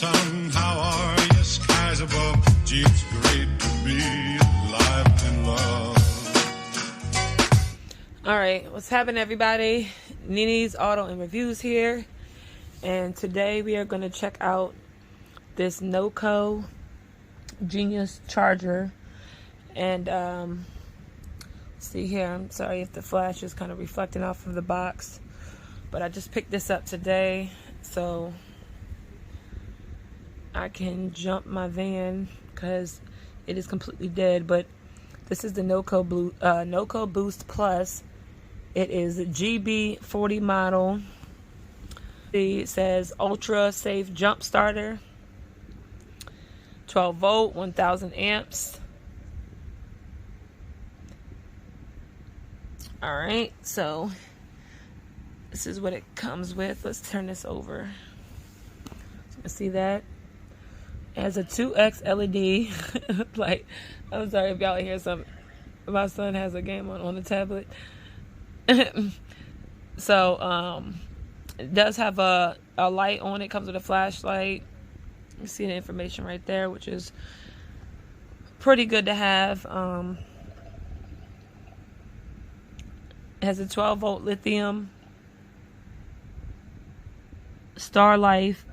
sun, how are you? Skies above. Gee, it's great to be alive and love. All right, what's happening, everybody? NeNe's Auto and Reviews here, and today we are going to check out this NoCo Genius charger. And see here, I'm sorry if the flash is kind of reflecting off of the box, but I just picked this up today so I can jump my van because it is completely dead. But this is the NoCo Boost Plus. It is a GB40 model. It says Ultra Safe Jump Starter, 12 volt, 1000 amps. All right, so this is what it comes with. Let's turn this over. So you see that it has a 2x LED. Like, I'm sorry if y'all hear something. My son has a game on the tablet. So it does have a light on it. Comes with a flashlight. You see the information right there, which is pretty good to have. It has a 12 volt lithium, Star Life,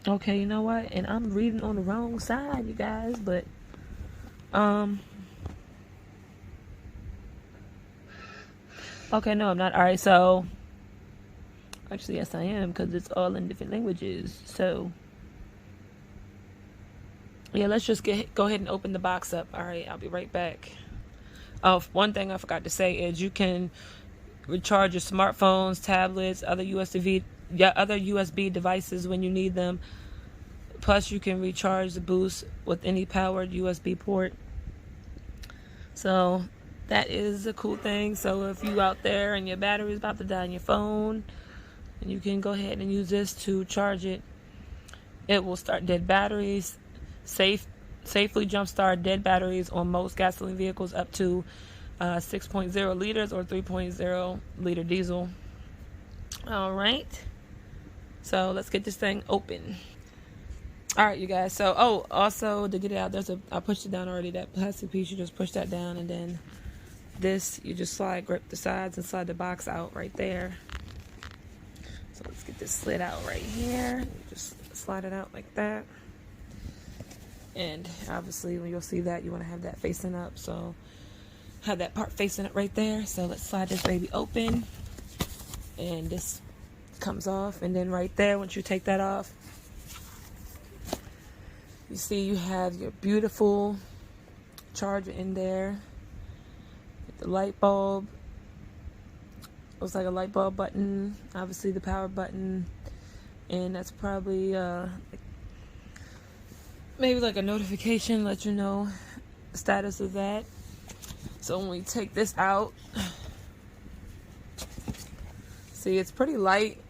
okay, you know what, and I'm reading on the wrong side, you guys, but okay, no, I'm not. All right, so actually, yes, I am, because it's all in different languages. So yeah, let's just go ahead and open the box up. All right, I'll be right back. Oh, one thing I forgot to say is you can recharge your smartphones, tablets, other USB devices when you need them. Plus, you can recharge the Boost with any powered USB port. So that is a cool thing. So if you out there and your battery is about to die on your phone, and you can go ahead and use this to charge it. It will start dead batteries. Safely jumpstart dead batteries on most gasoline vehicles up to 6.0 liters or 3.0 liter diesel. All right, so let's get this thing open. All right, you guys. So also to get it out, I pushed it down already. That plastic piece, you just push that down, and then this you just grip the sides and slide the box out right there. So let's get this slid out right here. You just slide it out like that. And obviously, when you'll see that, you want to have that facing up. So have that part facing up right there. So let's slide this baby open. And this comes off. And then right there, once you take that off, you see you have your beautiful charger in there. Get the light bulb. Looks like a light bulb button. Obviously, the power button. And that's probably maybe like a notification, let you know the status of that. So when we take this out, see, it's pretty light,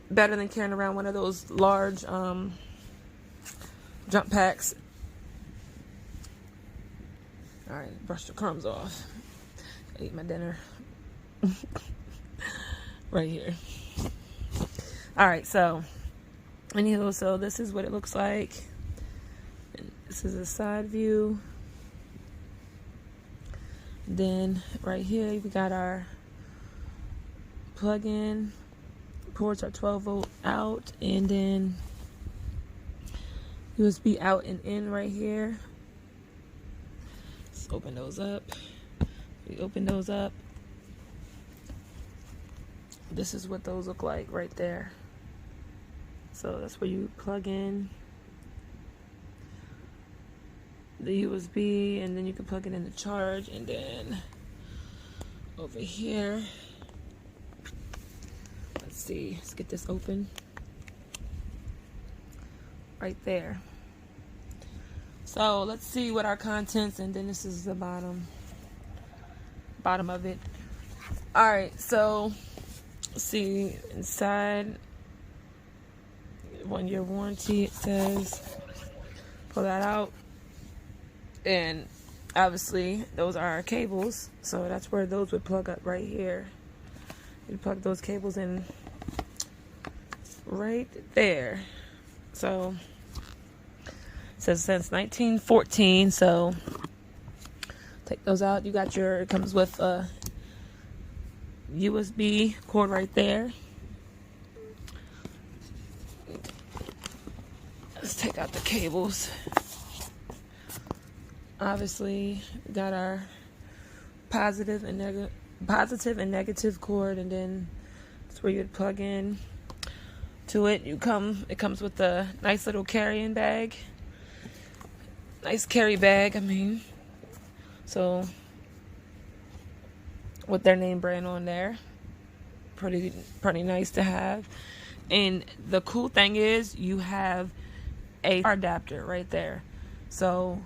better than carrying around one of those large jump packs. All right, brush the crumbs off. I ate my dinner right here. All right, so anywho, so this is what it looks like. This is a side view. Then right here we got our plug-in ports, are 12 volt out, and then USB out and in right here. Let's open those up. We open those up. This is what those look like right there. So that's where you plug in the USB, and then you can plug it in the charge. And then over here, let's see, let's get this open right there. So let's see what our contents, and then this is the bottom of it. All right, so let's see inside. 1 year warranty, it says. Pull that out. And obviously those are our cables, so that's where those would plug up right here. You plug those cables in right there. So it says since 1914. So take those out. You got your, it comes with a USB cord right there. Let's take out the cables. Obviously, we got our positive and negative cord, and then that's where you'd plug in to it. It comes with a nice little carrying bag. Nice carry bag, I mean. So with their name brand on there. Pretty nice to have. And the cool thing is you have a adapter right there. So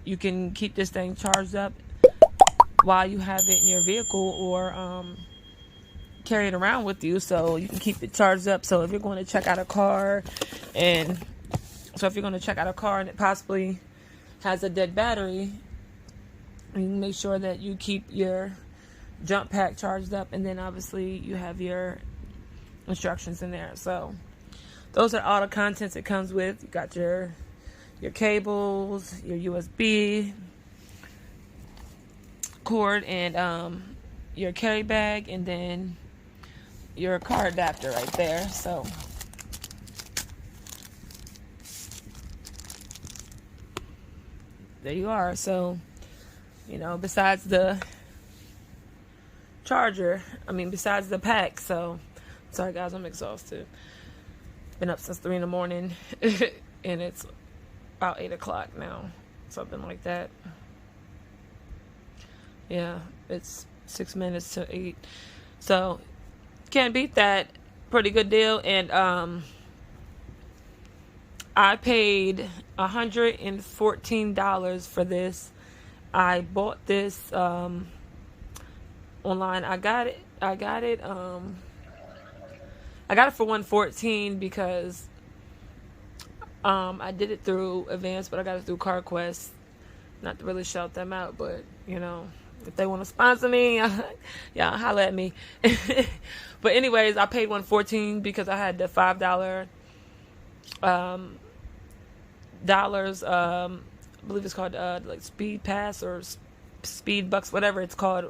you can keep this thing charged up while you have it in your vehicle, or carry it around with you, so you can keep it charged up. So if you're going to check out a car, and it possibly has a dead battery, you can make sure that you keep your jump pack charged up, and then obviously you have your instructions in there. So those are all the contents it comes with. You got your cables, your USB cord, and your carry bag, and then your car adapter right there. So there you are. So, besides the charger, besides the pack. So sorry guys, I'm exhausted. Been up since 3 in the morning and it's about 8 o'clock now, something like that. Yeah, it's 6 minutes to 8. So can't beat that. Pretty good deal. And I paid $114 for this. I bought this online. I got it for $114 because I did it through Advance, but I got it through CarQuest. Not to really shout them out, but if they want to sponsor me, yeah, holla at me. But anyways, I paid $114 because I had the $5 I believe it's called like Speed Pass or Speed Bucks, whatever it's called,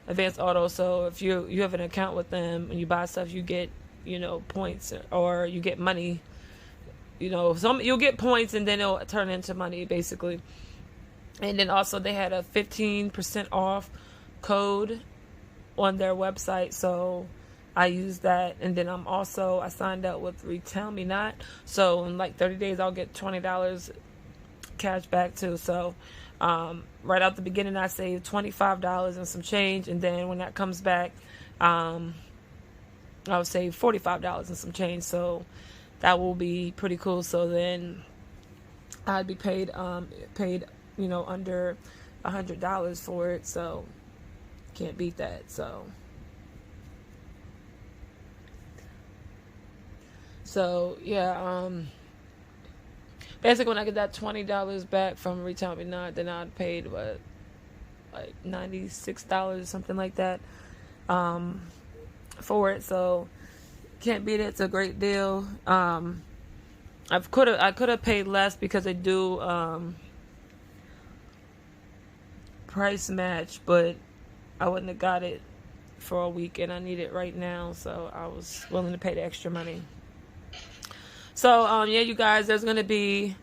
Advanced Auto. So if you have an account with them and you buy stuff, you get points, or you get money. You'll get points and then it'll turn into money basically. And then also they had a 15% off code on their website, so I used that. And then I signed up with 𝙅𝙤𝙞𝙣, so in like 30 days I'll get $20 cash back too. So right out the beginning I saved $25 and some change, and then when that comes back I'll save $45 and some change. So that will be pretty cool. So then I'd be paid under $100 for it, so can't beat that. So yeah, basically when I get that $20 back from 𝙅𝙤𝙞𝙣, then I'd paid like $96 or something like that for it. So can't beat it. It's a great deal. I could have paid less because they do price match, but I wouldn't have got it for a week and I need it right now, so I was willing to pay the extra money. So yeah, you guys, there's gonna be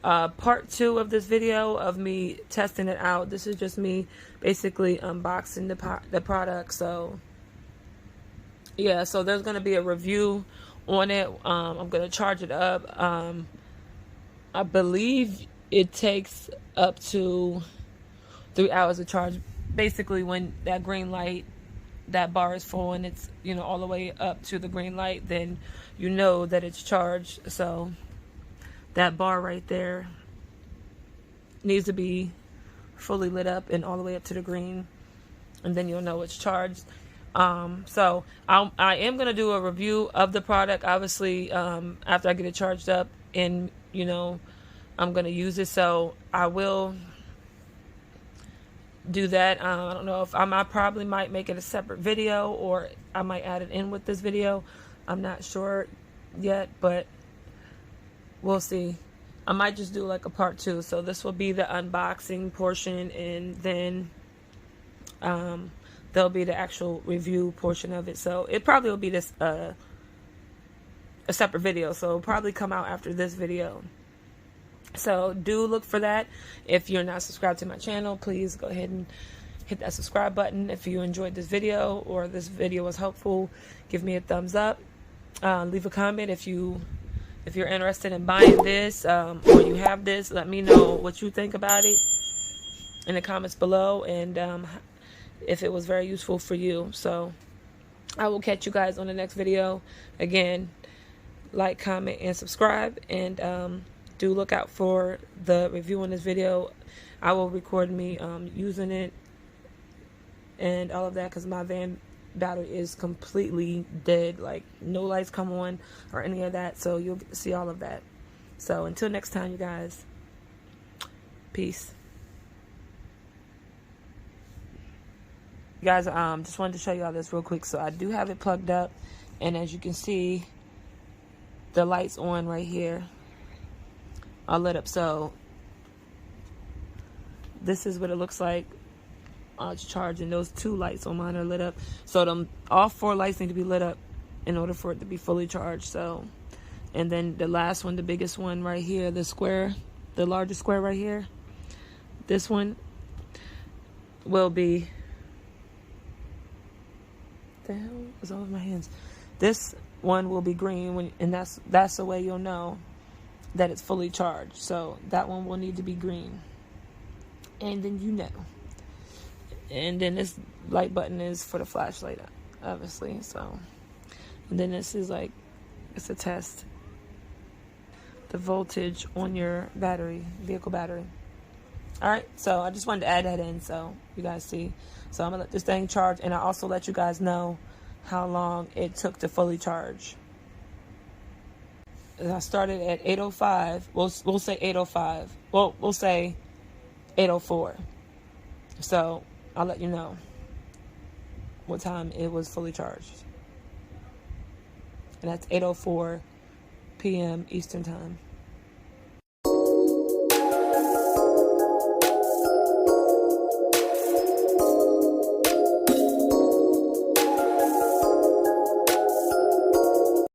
part 2 of this video of me testing it out. This is just me basically unboxing the product. So yeah, so there's gonna be a review on it. I'm gonna charge it up. I believe it takes up to 3 hours to charge. Basically, when that green light, that bar is full and it's all the way up to the green light, then you know that it's charged. So that bar right there needs to be fully lit up and all the way up to the green, and then you'll know it's charged. So I am gonna do a review of the product, obviously, after I get it charged up, and I'm gonna use it. So I will do that. I don't know if I probably might make it a separate video, or I might add it in with this video. I'm not sure yet, but we'll see. I might just do like a part 2. So this will be the unboxing portion, and then there'll be the actual review portion of it. So it probably will be this a separate video. So it'll probably come out after this video. So do look for that. If you're not subscribed to my channel, please go ahead and hit that subscribe button. If you enjoyed this video or this video was helpful, give me a thumbs up. Leave a comment if you're interested in buying this, or you have this. Let me know what you think about it in the comments below, and if it was very useful for you. So I will catch you guys on the next video. Again, like, comment, and subscribe, and do look out for the review on this video. I will record me using it and all of that, because my van battery is completely dead. Like, no lights come on or any of that, so you'll get to see all of that. So until next time, you guys, peace. You guys, just wanted to show you all this real quick. So I do have it plugged up, and as you can see, the lights on right here are lit up. So this is what it looks like. It's charging. Those 2 lights on mine are lit up. So all 4 lights need to be lit up in order for it to be fully charged. So, and then the last one, the biggest one right here, the square, the largest square right here, this one will be, the hell is all of my hands? This one will be green, and that's the way you'll know that it's fully charged. So that one will need to be green, and then you know. And then this light button is for the flashlight, obviously. So, and then this is like, it's a test the voltage on your battery, vehicle battery. All right, so I just wanted to add that in so you guys see. So I'm gonna let this thing charge, and I also let you guys know how long it took to fully charge. I started at 8:05. We'll say 8:05. Well, we'll say 8:04. So I'll let you know what time it was fully charged. And that's 8:04 p.m. Eastern time.